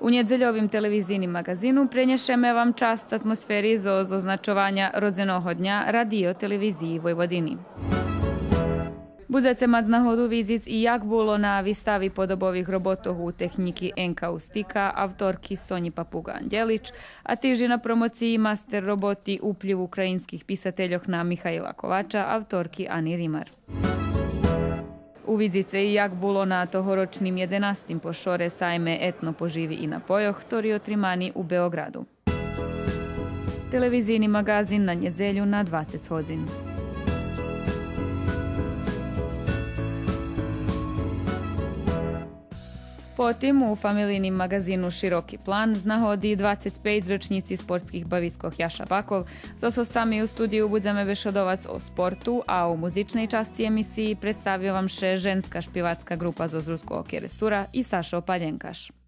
U недзельовім телевізійнім магазину принесeme вам част атмосфері з означування родзеного дня радіо-телевізії Vojvodiny. Budete mať náhodu vidieť, jak bolo na výstavi podobových robotov u techniky Enkaustika autorky Soni Papugan-Delič a týždeň na promocii master roboty Upliv ukrajinských písateľoch na Michaila Kovača autorky Ani Rimar. Uvidíte, jak bolo na tohoročným 11. pošore sajme Etno poživi i napojoh, ktorý otrimaný u Beogradu. Televizijni magazin na nedzelju na 20 hodin. Потім у фамілійнім магазину «Широкий план» з нагоди 25 річниці спортських бавіських Яша Bakov. So sami u studiju budeme bešodovať o sportu a u muzičnej časti emisiji predstavio vam še ženska špivacka grupa z Ozruskog Kerestura i Sašo Paljenkaš.